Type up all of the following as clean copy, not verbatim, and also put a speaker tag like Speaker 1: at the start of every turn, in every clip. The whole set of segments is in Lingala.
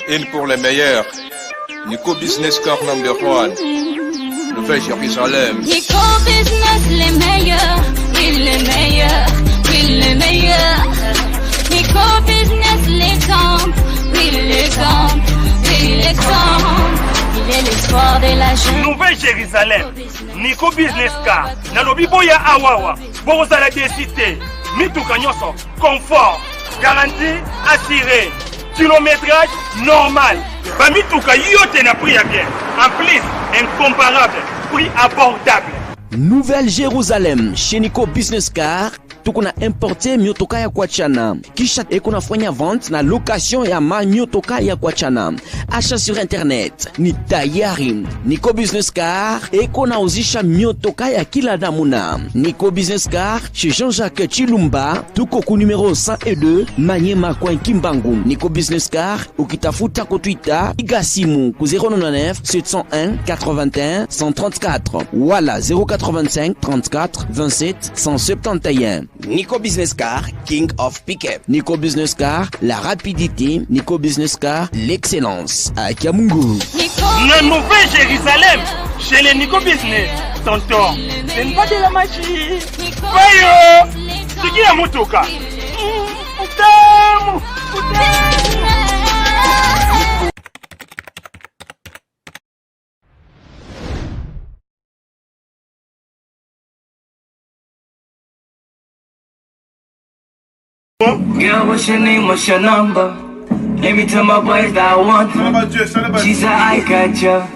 Speaker 1: Une pour les meilleurs. Nico Business Car number 1. Nouvelle Jérusalem.
Speaker 2: Nico Business les meilleurs. Oui les meilleurs. Oui les meilleurs. Nico Business l'exemple. Oui l'exemple. Oui l'exemple. Il est l'espoir de la jeune.
Speaker 3: Nouvelle Jérusalem. Nico Business Car. Nalobi boya awawa. Bozala décité. Mituka nyoso. Confort. Garantie assurée. Kilométrage normal. Bamituka yote na prix à bien. En plus, incomparable. Prix abordable.
Speaker 4: Nouvelle Jérusalem chez Nico Business Car. Tukuna importe miotoka ya kuachana. Kisha ekuna fanya vente na location ya ma miotoka ya kuachana. Achat sur internet ni tayari. Nico Business Car ekuna uzisha miotoka ya kila namuna. Nico Business Car chez Jean-Jacques Chilumba. Tuko ku numéro 102 Manyema Coin Kimbangu. Nico Business Car ukitafuta ko Twitter igasimu ku 099 701 81 134. Wala 085 34 27 171. Nico Business Car, King of Pickup. Nico Business Car, la rapidité. Nico Business Car, l'excellence. À Kiamungu.
Speaker 3: La Nouvelle Jérusalem, chez les Nico Business. Tonton, c'est une pas de la magie. Voyons, c'est qui a motoka?
Speaker 5: Girl, what's your name, what's your number? Let me tell my boys that I want her. She's a eye catcher.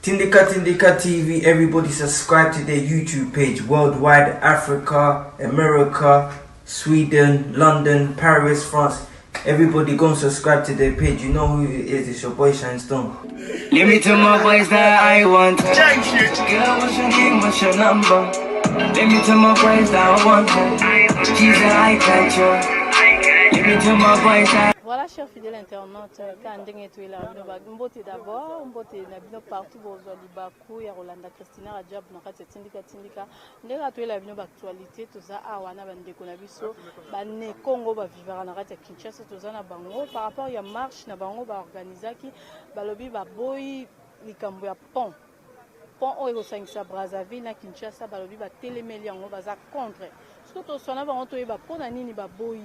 Speaker 5: Tindika TV, everybody subscribe to their YouTube page. Worldwide, Africa, America, Sweden, London, Paris, France. Everybody go and subscribe to their page. You know who it is, it's your boy Shine Stone. Let me tell my boys that I want her. Girl, what's your name, what's your number? Let me tell my boys that I want her. She's an eye catcher. Let me tell my boys that.
Speaker 6: Voilà, chers fidèles internautes, quand on est là, on va d'abord, on va partout aux Libakou, ya Rolanda Christina, Rajab, Nakati, Tindika, on est là, l'actualité, tout ça, Awana, Bandekonabiso, Bane Congo, Vivara, Nakati, Kinshasa, tout ça, Bango, par rapport à la marche, Nabango, Organisaki, Balobi, Baboy, Likambo, Pont. Pont au Sangsa Brazzaville, na Kinshasa, Balobi, Téléméli, on va contre. Ce que tu as dit, on va pour Nani, Baboy.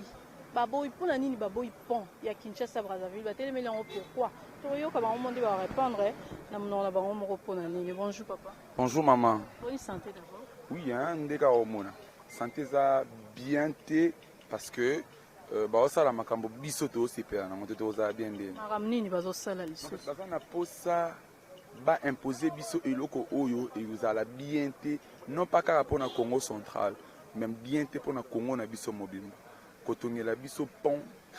Speaker 6: Baboy pour la nini baboy pont ya Kinshasa Brazzaville ba téléméli en pourquoi Toyo comme on monde va répondre na mon la bango mo pour la nini. Bonjour papa.
Speaker 7: Bonjour maman.
Speaker 6: Bonne santé d'abord.
Speaker 7: Oui hein ndeka omona. Santé za bien té parce que ba osala makambo biso to sepela na moto to za bien ndé.
Speaker 6: Maram nini bazo sala liso.
Speaker 7: Baza na posa ba imposer biso eloko oyo et vous ala bien té non pas car pour na Congo central même bien té pour na Congo na biso mobile. Kotonge la biso pont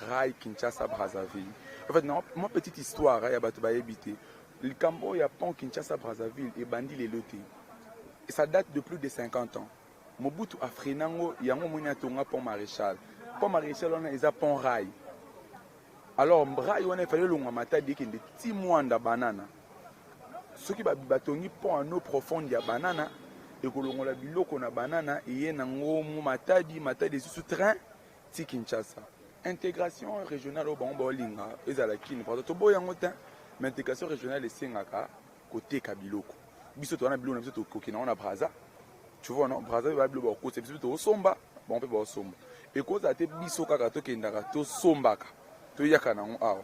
Speaker 7: rail Kinshasa Brazzaville. En fait, non, ma petite histoire, il y a battu habité. Le Cambo, il y a pont Kinshasa Brazzaville et bandi les lotés. Et ça date de plus de 50 ans. Mobutu a frenango, il y a un moment tonga pont maréchal. Pont maréchal, on a un pont rail. Alors, rail, on a fallu longa mata dit qu'il y a des petits mois de banana. Ceux qui batongi pont en eau profonde, il y a banana. Et que l'on a biloko na banana, et il y a un matadi sous train. Kinshasa. Intégration régionale au Bambolinga, ezalakini parce que boya ngota mais intégration régionale et sengaka côté kabiloko. Biso to na biloko na biso to kokina on a Brazza. Tu vois non, Brazza va biloko ko c'est biso to somba, bon pe ba somba. Et ko za te biso kaka to kendaka to sombaka. To yaka na on awa.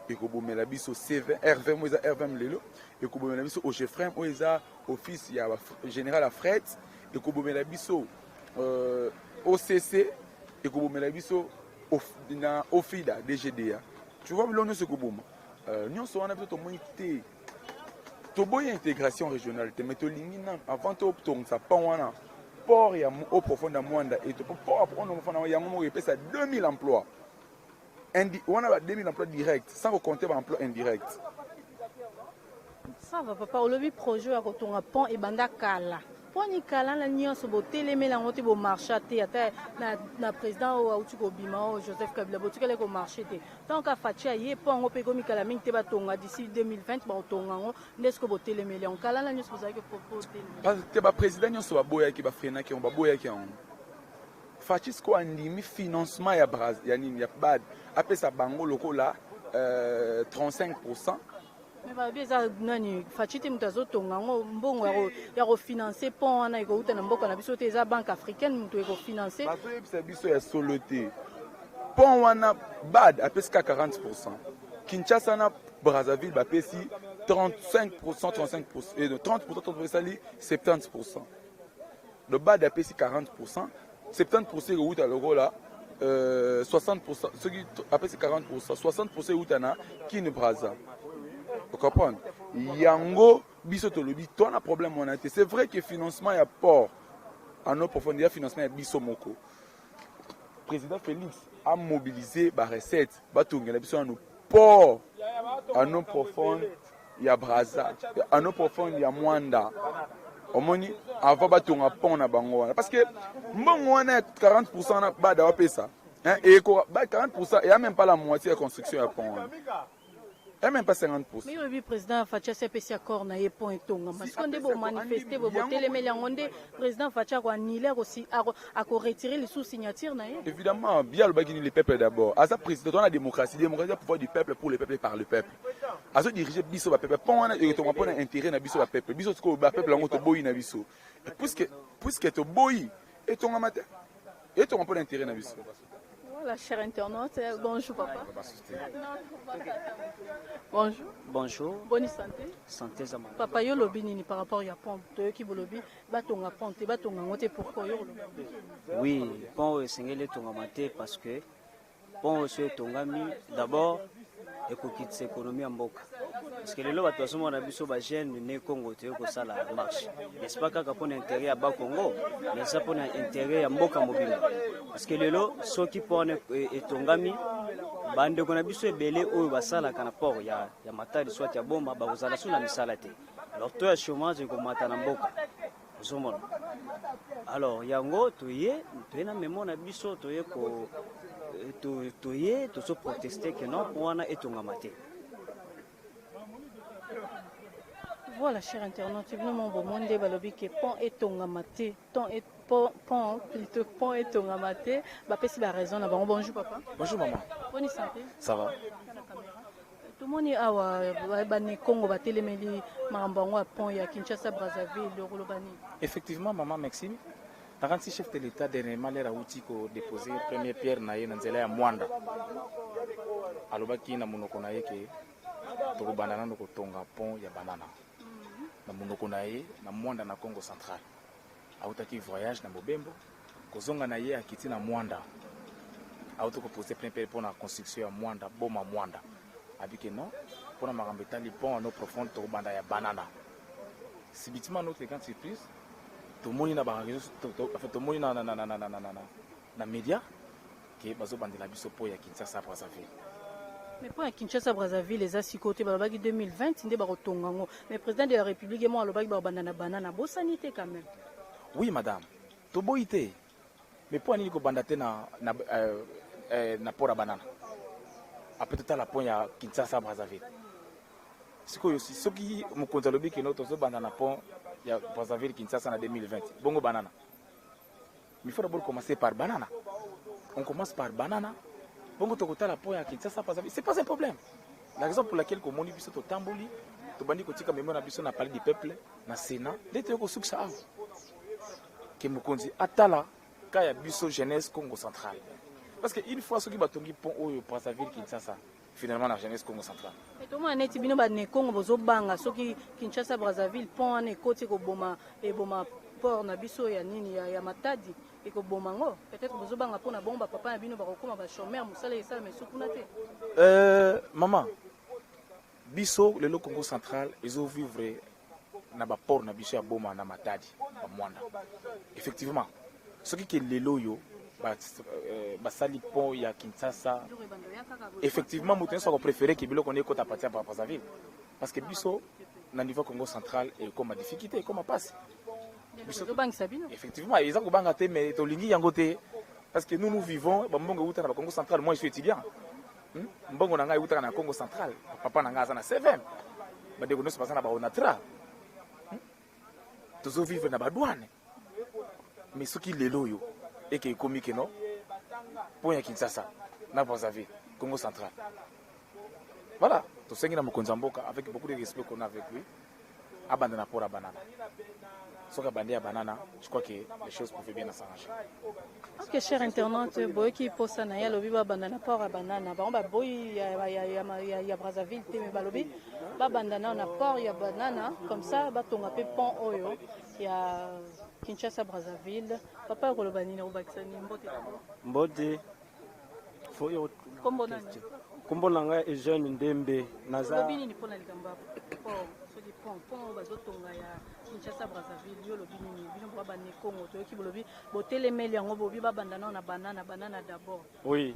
Speaker 7: Et ko bomela biso C20 R20 mo eza R20 lelo et ko bomela biso au chef frère o eza office ya général Afred et ko bomela biso OCC et que vous mettez biso na ofida DGDA. Tu vois là nous ce que bon. Nous sommes en plutôt monité. To boy intégration régionale te meto lingina avant to optong ça pas wana. Port ya au profond da Mwanda et to port prendre au fond ya ngo pesa 2000 emplois. On a 2000 emplois directs sans compter les emplois indirects.
Speaker 6: Ça va papa, au lobby projet à Kotonga pont et banda kala. Poni kala la nyonso bo téléméli en bo marché té ata na président o auti ko bima Joseph Kabila bo tikale ko marché té tant ka fatia yé pon pe ko mikala mingi té ba tonga d'ici 2020 ba tonga ngo ndesko bo téléméli en kala la nyonso za ke propose
Speaker 7: parce que ba président nyonso ba boya ki ba frena ki on ba boya ki on fatis ko andimi financement ya base ya nini ya bad apesa bango lokola 35%.
Speaker 6: Mais ba bieza nani fachite mutazo tonga ngo mbongo ya ko financer pont na iko uta na mboka na biso te za banque africaine mutu iko financer
Speaker 7: ba so biso ya soloté pont wana bad apeska 40%. Kinshasa na Brazzaville ba pesi 35% et de 30% sali 70%. Le bad apesi 40%, 70% route à l'euro là, 60%, ceux qui apesi 40%, 60% route à qui ne Brazza. Vous comprenez? Yango biso tolobi, toi on a problème on a été. C'est vrai que financement y a port en eau profondeur, financement y a biso moko. Président Félix a mobilisé ba recette, ba tongela biso en port en eau profonde, il y a Brazza, en eau profonde il y a Mwanda. Omoni avant batonga pont na bango parce que mbongo wana 40% na bada wa pesa hein et 40% et même pas la moitié de construction ya pont. Et même pas 50%.
Speaker 6: Mais le président Facha s'est passé accord na pont et tonga parce qu'on débo manifester bo télémé ngonde président Facha ko annuler aussi à retirer les sous-signatures na.
Speaker 7: Évidemment, bien le bagini le peuple d'abord. À sa président dans la démocratie, démocratie pouvoir du peuple pour le peuple et par le peuple. À ce diriger biso ba peuple pont et to ngapona intérêt na biso ba peuple. Biso ko ba peuple ngo to boyi na biso. Puisque to boyi et to ngamaté. Et to ngapona intérêt na biso.
Speaker 6: Voilà, cher internaute, bonjour papa. Bonjour.
Speaker 8: Bonjour.
Speaker 6: Bonne santé.
Speaker 8: Santé Zaman.
Speaker 6: Papa yo lobi nini par rapport ya pont qui bolobi batonga pont te batonga ngote pourquoi yo lobi.
Speaker 8: Oui, pont sengele tonga maté parce que pont se tongami d'abord ekokitisa économie ya mboka. Parce que lelo bato basomona biso ba jeune ne Congo te ko sala marche. N'est-ce pas kaka pona intérêt ya ba Congo, mais ça pona intérêt ya mboka mobile. Parce que lelo soki pona etongami bande kona biso ebele oyo basala kana port ya matadi soit ya bomba ba kozala suna misala te. Alors to ya chômage ko mata na mboka. Osomona. Alors yango toye na memo na biso toye ko toye to so protester que non wana etonga maté.
Speaker 6: Voilà, cher internaute, nous mon monde balobi que pont etonga maté, pont plutôt pont etonga maté, ba pesi ba raison na bango. Bonjour papa.
Speaker 9: Bonjour maman.
Speaker 6: Bonne santé.
Speaker 9: Ça va.
Speaker 6: Tout le monde awa ba ne Congo ba telemeli marambango a pont ya Kinshasa Brazzaville le Rolobani.
Speaker 9: Effectivement maman Maxime, 46 chefs de l'État dernièrement les rawuti ko déposer première pierre na ye na nzela ya Mwanda. Alobaki na monoko na ye ke to ko banana no ko tonga pont ya banana. Na monoko na ye na Mwanda na Congo central. Autaki voyage na Mobembo, kozonga na ye akiti na Mwanda. Auto ko poser plein pierre pour la construction ya Mwanda, boma Mwanda. Abike non, pour na makambo etali pont en eau profonde to banda ya banana. Subitement notre grande surprise, tout le monde na ba tout le monde na média que bazo bandela biso po ya Kinshasa Brazzaville.
Speaker 6: Mais pour Kinshasa Brazzaville les asikoté balobaki 2020 ndé ba kotonga ngo. Mais président de la République mo alobaki ba bandana banana bo sanité quand même.
Speaker 9: Oui madame. To boité. Mais pour nini ko bandate na port banana. Après tout la pont ya Kinshasa Brazzaville. Sikoyo soki mokonzi alobi ke no tozo bandana pont ya Brazzaville Kinshasa en 2020. Bongo banana. Mais il faut d'abord commencer par banana. On commence par banana. Bongo tokota la pont ya Kinshasa Brazzaville. C'est pas un problème. La raison pour laquelle comme on dit biso to tamboli, to bandi ko tika mémoire na biso na parler du peuple na Sénat, l'été ko suksa aw. Que mokonzi atala ka ya biso jeunesse Congo central. Parce que une fois ceux qui batongi pont au Brazzaville Kinshasa, finalement la jeunesse Congo central.
Speaker 6: Et tout le monde neti bino ba ne Congo bozo banga soki Kinshasa Brazzaville pont ane koti ko boma e boma port na biso ya nini ya matadi et ko boma ngo peut-être bozo banga pona bomba papa na bino ba kokoma ba chômeur musala esala mais sukuna te.
Speaker 9: Maman biso le Congo central ils ont vivre na ba port na biso ya boma na matadi ba Mwanda. Effectivement ce qui est lelo yo basali pont ya Kinshasa. Effectivement moto nso ko préférer que biloko ne ko ta partir par Brazzaville parce que biso na niveau Congo central et comme difficulté comme passe. Effectivement ils ont ko banga te mais to lingi yango te parce que nous vivons mbongo uta na Congo central. Moi je suis étudiant. Mbongo na ngai uta na Congo central. Papa na ngai za na 7 ba de ko no se passa na ba onatra. Tozo vivre na ba douane. Mais ce qui lelo yo et qui est comique non pour ya Kinshasa na Brazzaville Congo central Voilà, tout ça avec beaucoup de respect qu'on a avec lui, abandonné pour la banane. Sauf qu'à banane, banana, je crois que les choses pouvaient bien s'arranger.
Speaker 6: Ok, cher internaute, boy qui pose ça, il y a le biba banana pour la banane. Par exemple, boy, il y a Brazzaville, mais balobi, ba banana on a port, il y a banana, comme ça, ba ton appel pont oyo, il y a Kinshasa Brazzaville, papa Rolobani na Obaksani,
Speaker 8: Mbote, faut
Speaker 6: Kombo nani?
Speaker 8: Kombo nanga e jeune Ndembe, naza.
Speaker 6: Lobini ni pona likamba, port, so di pont bazotonga ya Kinshasa Brazzaville, yo lobini ni bino ba bane Congo, to ki bolobi, botelemeli yango bobi ba bandana na banana d'abord.
Speaker 8: Oui,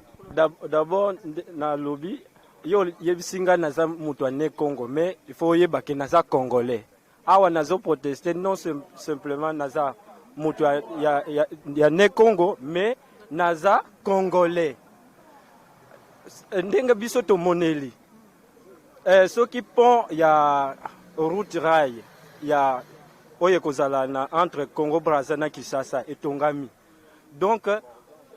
Speaker 8: d'abord na lobi, yo yebisinga naza mutu ane Congo, mais il faut yeba ke naza congolais. Awa nazo protester non simplement naza mutu ya ne Congo, mais naza congolais. Ndenge biso to moneli. Soki pont ya route rail ya oye kozala na entre Congo Brazza na Kinshasa etongami. Donc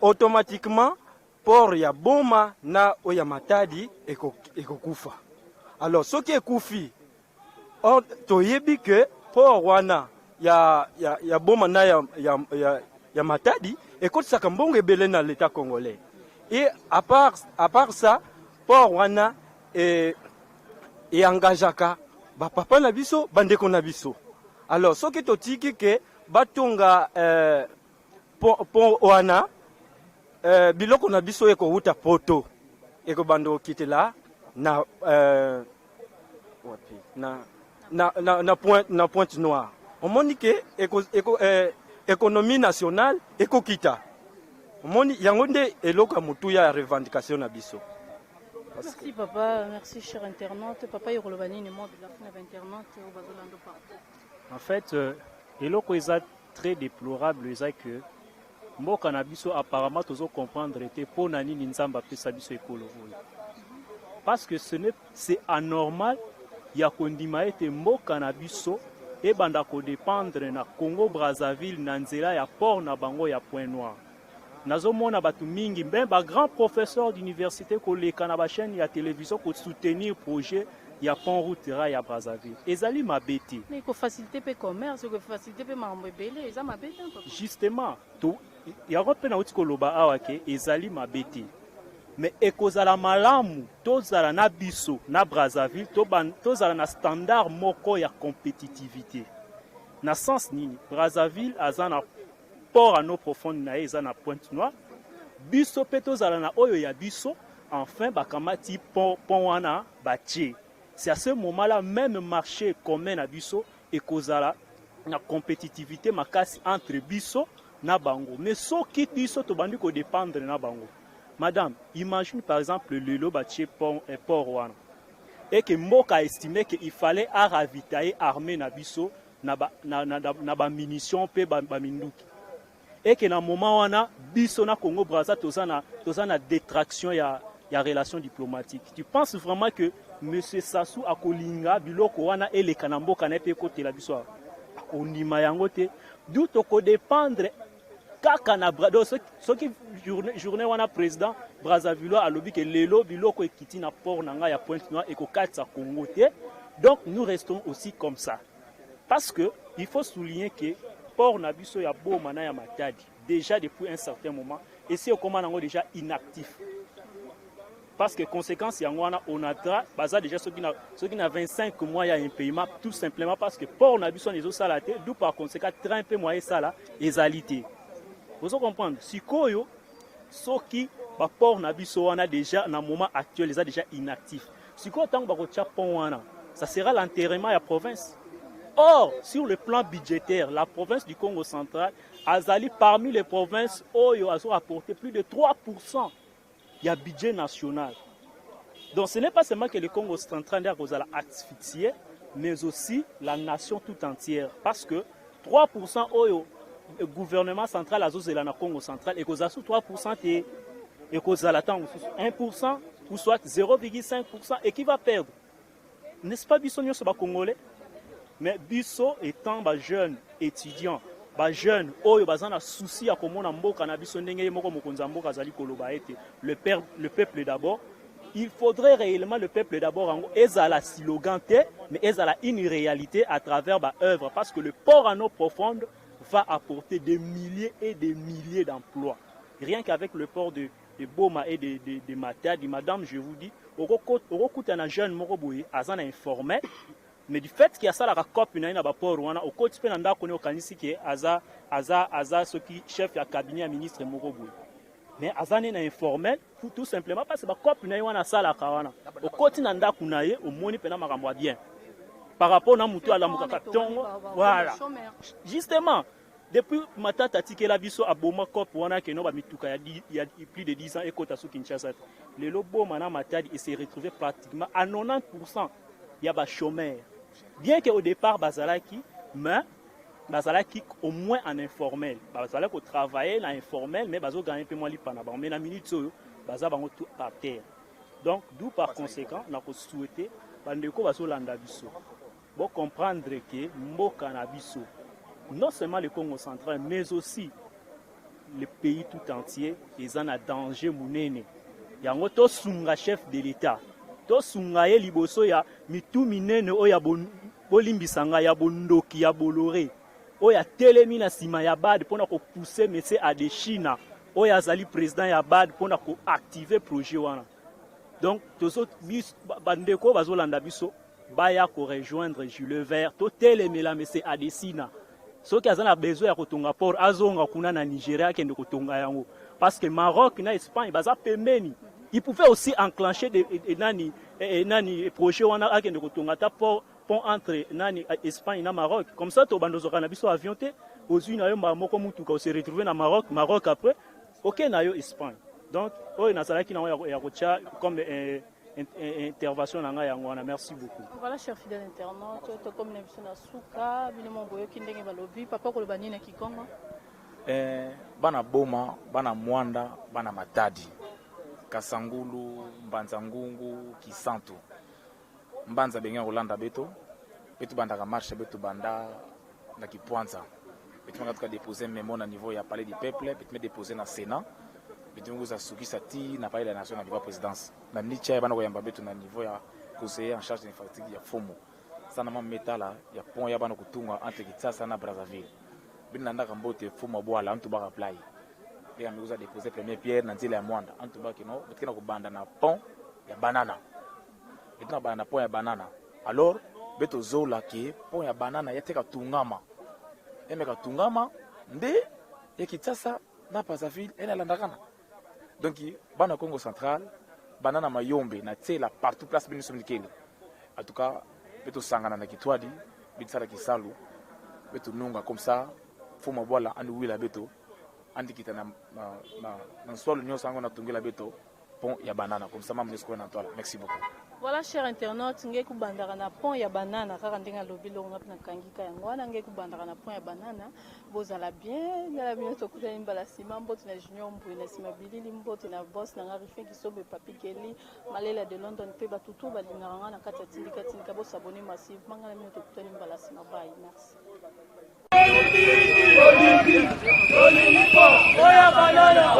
Speaker 8: automatiquement port ya Boma na oya Matadi ekokufa. Alors soki ekufi toyebi ke port wana ya Boma na ya Matadi ekotisaka mbongo ebele na l'état congolais. Et à part ça, port wana et engageaka ba papa na biso bandeko na biso. Alors soki totiki ke batonga pont wana biloko na biso eko uta poto eko bando kitela na Pointe Noire. On moni ke économie nationale eko kita. Moni yangonde eloka mutu ya revendication na biso.
Speaker 6: Merci papa, merci cher internaute. Papa Yorolobani ni mot de la fin de l'internaute au bazolando partout.
Speaker 10: En fait, eloko est très déplorable est que mboka na biso apparemment tozo comprendre était pour nani nzamba pesa biso ekolo. Parce que c'est anormal ya kondima ete mboka na biso e banda ko dépendre na Congo Brazzaville na nzela ya port na bango ya Point Noir. Nazomona batu mingi ben ba grand professeur d'université koleka na ba chaîne ya télévision pour soutenir projet ya pont route rail ya Brazzaville. Ezali mabeti.
Speaker 6: Mais ko faciliter pe commerce, ko faciliter pe mambo ebele, eza mabeti un peu.
Speaker 10: Justement, to ya rope na utiko loba awa ke ezali mabeti. Mais ekozala malamu tozala na biso na Brazzaville tozala na standard moko ya compétitivité. Na sens nini Brazzaville azana port à nos profondes na eza na Pointe Noire biso peto zala na oyo ya biso enfin bakamati pont wana batie. C'est à ce moment-là même marché commun na biso et kozala na compétitivité makasi entre biso na bango. Mais soki biso to bandi ko dépendre na bango. Madame, imagine par exemple le lelo batie port wana et que mboka a estimé qu'il fallait ravitailler armée na biso na ba munitions pe ba minduki. Et que dans le moment où on a biso na Congo Brazza tozana détraction ya relations diplomatiques. Tu penses vraiment que monsieur Sassou akolinga biloko wana ele kanambo kanepe kote la biso akondima yango te d'où toko dépendre kaka na brado ce qui journée wana président Brazzaville alobi que lelo biloko ekiti na port nanga ya Pointe Noire ekokatsa Congo te. Donc nous restons aussi comme ça. Parce que il faut souligner que port nabiso ya Boma na ya Matadi déjà depuis un certain moment et c'est comment déjà inactif parce que conséquence yango wana onatra baza déjà ceux qui na 25 mois ya un paiement tout simplement parce que port nabiso nezo salate d'où par conséquent 30 mois sala ezalité. Vous comprenez sikoyo soki ba port nabiso wana déjà na moment actuel les a déjà inactif sikoyo tango ba ko tia pont wana ça sera l'enterrement ya province. Or, sur le plan budgétaire, la province du Congo central a zali parmi les provinces où ils ont apporté plus de 3% du budget national. Donc ce n'est pas seulement que le Congo central est asphyxié, mais aussi la nation tout entière. Parce que 3% où le gouvernement central a zali na Congo central et que 3% et que zali 1% ou soit 0,5% et qui va perdre. N'est-ce pas bisogno sur Congolais? Mais biso étant ba jeune étudiant, ba jeune oyo bazana souci à komona mboka na biso ndenge moko mokonza mboka zali koloba ete le peuple d'abord il faudrait réellement le peuple d'abord en ezala slogan mais ezala une réalité à travers ma œuvre parce que le port en eau profonde va apporter des milliers et des milliers d'emplois. Rien qu'avec le port de Boma et de Matadi, madame, je vous dis, au un jeune moroboui, azan informel, mais du fait qu'il y a ça la COP na ina baport wana au côté pe nanda koni okanisi ke aza ce qui chef ya cabinet ministre moroboui. Mais azan na informel tout simplement parce que ba COP na wana sala kawana au côté nanda kunaye au moni pe na makambo bien. Par rapport à mutu ala mukakatongo, voilà. Justement, depuis matata tikela biso aboma COP wana ke no ba mituka il y a plus de 10 ans et kota su Kinshasa. Le lobo mana matadi et s'est retrouvé pratiquement à 90% il y a ba chômeur. Bien qu'au départ bazalaki, mais bazalaki au moins en informel. Bazalaki au travailler en informel mais bazo gagner peu moins li pana ba mais na minute so baza bango tout par terre. Donc d'où par conséquent na ko souhaiter bandeko bazo landa biso. Bon comprendre que mboka na biso non seulement le Congo central, mais aussi le pays tout entier, ils en ont danger mounene. Il y a un sunga chef de l'État. To sunga ye liboso ya mitu minene o ya bolimbisanga ya bondoki ya bolore. O ya telemi na sima ya bad pona ko pousser monsieur Adeshina. O ya zali président ya bad pona ko activer projet wana. Donc tozo bis bandeko bazolanda biso baya ko rejoindre Jules Vert. To telemi la monsieur Adesina. Ceux qui ont besoin de kotonga port azonga kuna na Nigeria kende kotonga yango parce que Maroc na Espagne baza pembeni ils pouvaient aussi enclencher des nani projet wana akende kotonga ta pont entre nani Espagne na Maroc comme ça to bandozo kana biso avion te ozui na yo moko mutuka se retrouver na Maroc après OK na yo Espagne donc oyo nazalaki na ya kocha comme intervention na ngai yango wana merci beaucoup.
Speaker 6: Voilà cher fidèle internaute to comme n'importe na suka bino mongoyo kindenge balobi papa ko lobani na Kikongo
Speaker 9: bana Boma bana Mwanda bana Matadi Kasangulu Mbanza Ngungu Kisantu Mbanza benga Rolanda beto banda ka marche beto banda na Kipwanza beto ngatuka déposer mémo na niveau ya palais du peuple beto déposer na Sénat beto za sukisa ti na palais de la nation na niveau présidence na nicha bana ko yamba beto na niveau ya conseiller en charge de l'infrastructure ya Fomo sana ma metala ya pont ya bana kutunga entre Kinshasa na Brazzaville bina ndaka mbote Fomo bwala antu baka play ya meuza déposer première pierre na nzela ya Mwanda antu baki no betkena ko banda na pont ya banana betkena banda na pont ya banana alors beto zola ki pont ya banana yateka tungama emeka tungama nde ya Kinshasa na Brazzaville ela landakana donc bana Congo central banana mayombe na tsela partout place bini somlikeli en tout cas beto sangana na Kitwadi bitsala kisalu beto nunga comme ça Fomo bwala andi wila beto andi kita na swalo nyo sango na tungela beto pont ya banana comme ça mamu nesko na toile merci beaucoup.
Speaker 6: Voilà cher internaute nge kubandaka na pont ya banana kaka ndenga lobi longa na kangika yango wana nge kubandaka na pont ya banana bozala bien to kutani mbala sima mbote na junior mbwe na sima bilili mbote na boss na ngarife kisobe papikeli malela de London pe batutu balinganga na kata tindika bo s'abonner massivement ngala mino to kutani mbala sima bye merci.
Speaker 3: Oya banana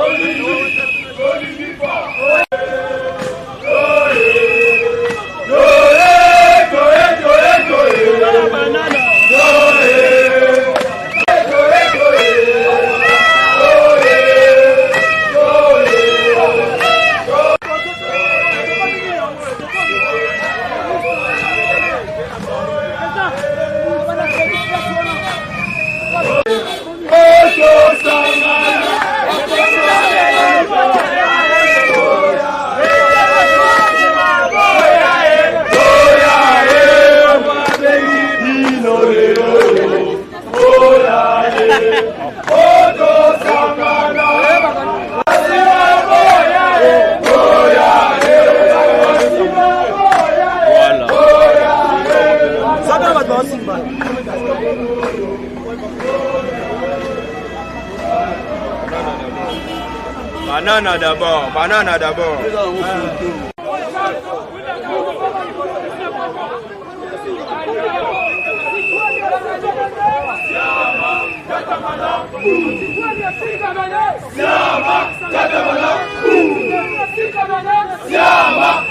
Speaker 3: Banana d'abord. Siama,
Speaker 11: Siama.